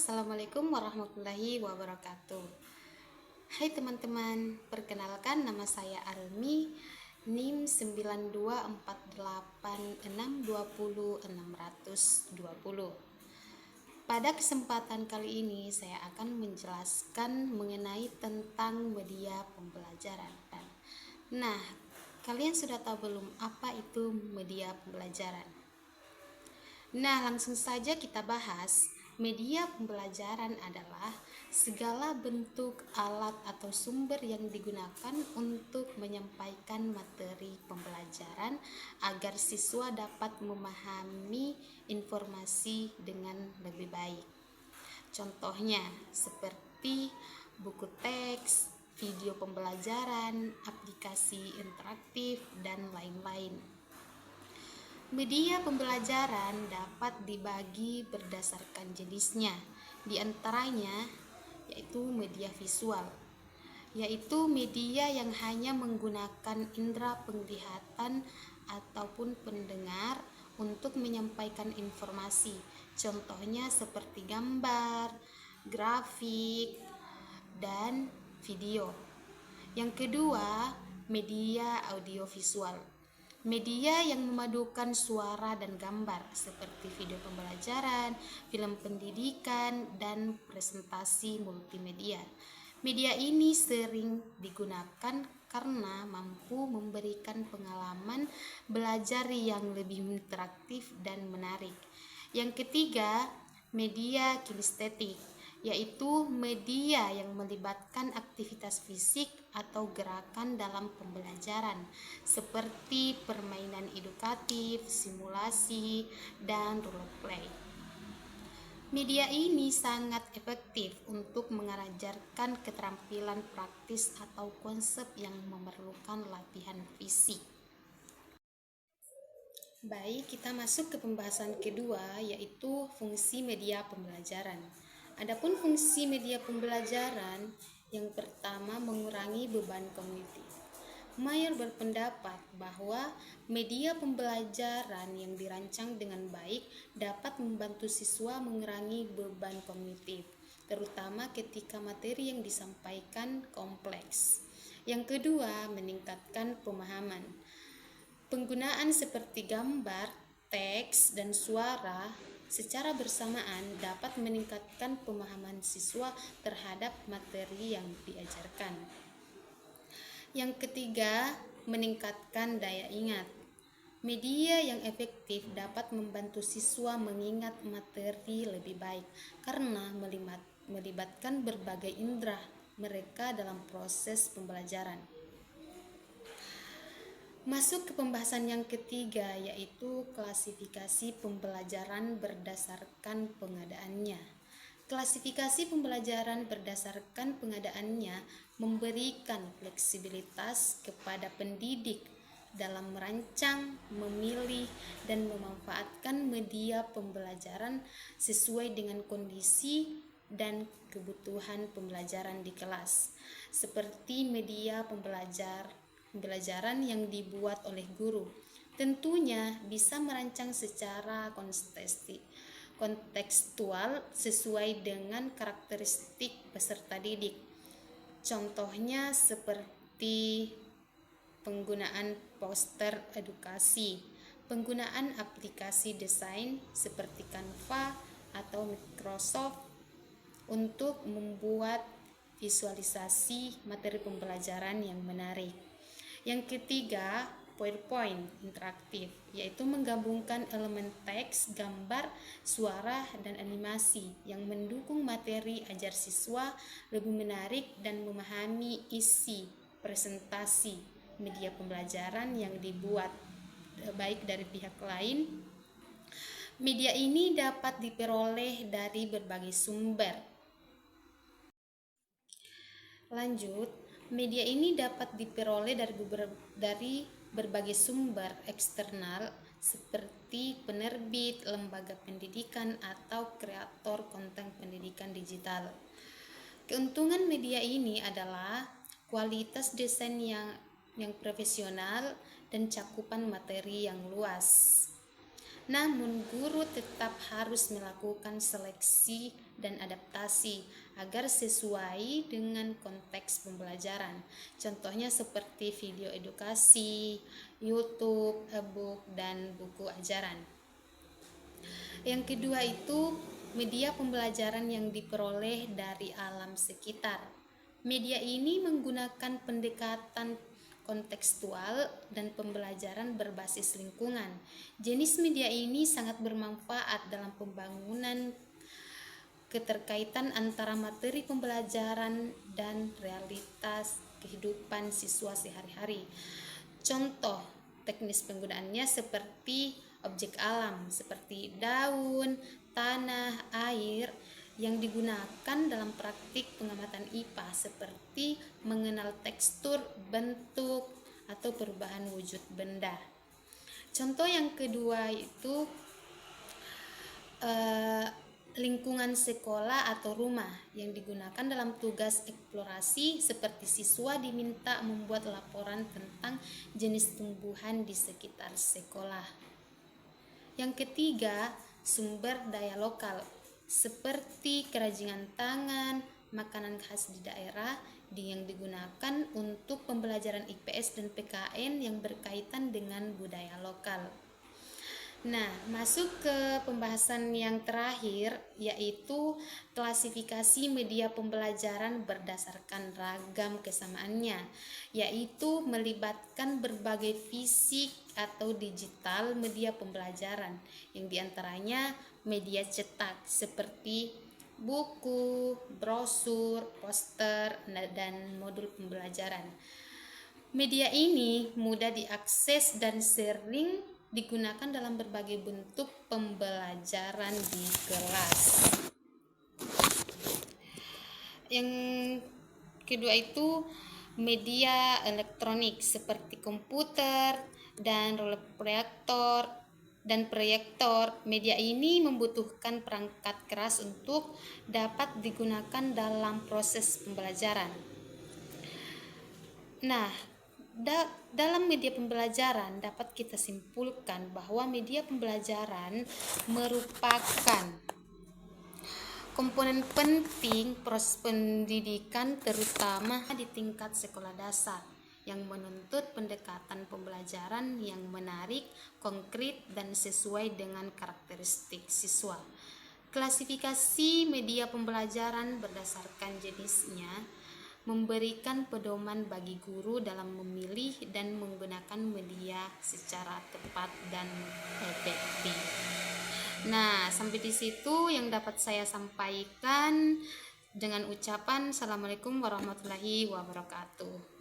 Assalamualaikum warahmatullahi wabarakatuh. Hai teman-teman, perkenalkan nama saya Armi, NIM 92486206020. Pada kesempatan kali ini saya akan menjelaskan mengenai tentang media pembelajaran. Nah, kalian sudah tahu belum apa itu media pembelajaran? Nah, langsung saja kita bahas. Media pembelajaran adalah segala bentuk alat atau sumber yang digunakan untuk menyampaikan materi pembelajaran agar siswa dapat memahami informasi dengan lebih baik. Contohnya seperti buku teks, video pembelajaran, aplikasi interaktif, dan lain-lain. Media pembelajaran dapat dibagi berdasarkan jenisnya, di antaranya yaitu media visual, yaitu media yang hanya menggunakan indera penglihatan ataupun pendengar untuk menyampaikan informasi. Contohnya seperti gambar, grafik, dan video. Yang kedua, media audiovisual. Media yang memadukan suara dan gambar seperti video pembelajaran, film pendidikan, dan presentasi multimedia. Media ini sering digunakan karena mampu memberikan pengalaman belajar yang lebih interaktif dan menarik. Yang ketiga, media kinestetik, yaitu media yang melibatkan aktivitas fisik atau gerakan dalam pembelajaran seperti permainan edukatif, simulasi, dan role play. Media ini sangat efektif untuk mengajarkan keterampilan praktis atau konsep yang memerlukan latihan fisik. Baik, kita masuk ke pembahasan kedua, yaitu fungsi media pembelajaran. Adapun fungsi media pembelajaran, yang pertama mengurangi beban kognitif. Mayer berpendapat bahwa media pembelajaran yang dirancang dengan baik dapat membantu siswa mengurangi beban kognitif, terutama ketika materi yang disampaikan kompleks. Yang kedua, meningkatkan pemahaman. Penggunaan seperti gambar, teks, dan suara secara bersamaan dapat meningkatkan pemahaman siswa terhadap materi yang diajarkan. Yang ketiga, meningkatkan daya ingat. Media yang efektif dapat membantu siswa mengingat materi lebih baik karena melibatkan berbagai indera mereka dalam proses pembelajaran. Masuk ke pembahasan yang ketiga, yaitu klasifikasi pembelajaran berdasarkan pengadaannya. Klasifikasi pembelajaran berdasarkan pengadaannya memberikan fleksibilitas kepada pendidik dalam merancang, memilih, dan memanfaatkan media pembelajaran sesuai dengan kondisi dan kebutuhan pembelajaran di kelas, seperti media pembelajaran yang dibuat oleh guru. Tentunya bisa merancang secara kontekstual sesuai dengan karakteristik peserta didik. Contohnya seperti penggunaan poster edukasi, penggunaan aplikasi desain seperti Canva atau Microsoft untuk membuat visualisasi materi pembelajaran yang menarik. Yang ketiga, PowerPoint interaktif, yaitu menggabungkan elemen teks, gambar, suara, dan animasi yang mendukung materi agar siswa lebih menarik dan memahami isi presentasi media pembelajaran yang dibuat baik dari pihak lain. Media ini dapat diperoleh dari berbagai sumber. Lanjut, media ini dapat diperoleh dari berbagai sumber eksternal seperti penerbit, lembaga pendidikan, atau kreator konten pendidikan digital. Keuntungan media ini adalah kualitas desain yang profesional dan cakupan materi yang luas. Namun guru tetap harus melakukan seleksi dan adaptasi agar sesuai dengan konteks pembelajaran. Contohnya seperti video edukasi, YouTube, e-book, dan buku ajaran. Yang kedua itu media pembelajaran yang diperoleh dari alam sekitar. Media ini menggunakan pendekatan kontekstual dan pembelajaran berbasis lingkungan. Jenis media ini sangat bermanfaat dalam pembangunan keterkaitan antara materi pembelajaran dan realitas kehidupan siswa sehari-hari. Contoh teknis penggunaannya seperti objek alam seperti daun, tanah, air yang digunakan dalam praktik pengamatan IPA seperti mengenal tekstur, bentuk, atau perubahan wujud benda. Contoh yang kedua itu lingkungan sekolah atau rumah yang digunakan dalam tugas eksplorasi seperti siswa diminta membuat laporan tentang jenis tumbuhan di sekitar sekolah. Yang ketiga, sumber daya lokal seperti kerajinan tangan, makanan khas di daerah yang digunakan untuk pembelajaran IPS dan PKN yang berkaitan dengan budaya lokal. Nah, masuk ke pembahasan yang terakhir, yaitu klasifikasi media pembelajaran berdasarkan ragam kesamaannya, yaitu melibatkan berbagai fisik atau digital media pembelajaran, yang diantaranya media cetak seperti buku, brosur, poster, dan modul pembelajaran. Media ini mudah diakses dan sering digunakan dalam berbagai bentuk pembelajaran di kelas. Yang kedua itu media elektronik seperti komputer dan proyektor. Media ini membutuhkan perangkat keras untuk dapat digunakan dalam proses pembelajaran. Nah, dalam media pembelajaran dapat kita simpulkan bahwa media pembelajaran merupakan komponen penting proses pendidikan terutama di tingkat sekolah dasar yang menuntut pendekatan pembelajaran yang menarik, konkret, dan sesuai dengan karakteristik siswa. Klasifikasi media pembelajaran berdasarkan jenisnya memberikan pedoman bagi guru dalam memilih dan menggunakan media secara tepat dan efektif. Nah, sampai di situ yang dapat saya sampaikan dengan ucapan Assalamualaikum warahmatullahi wabarakatuh.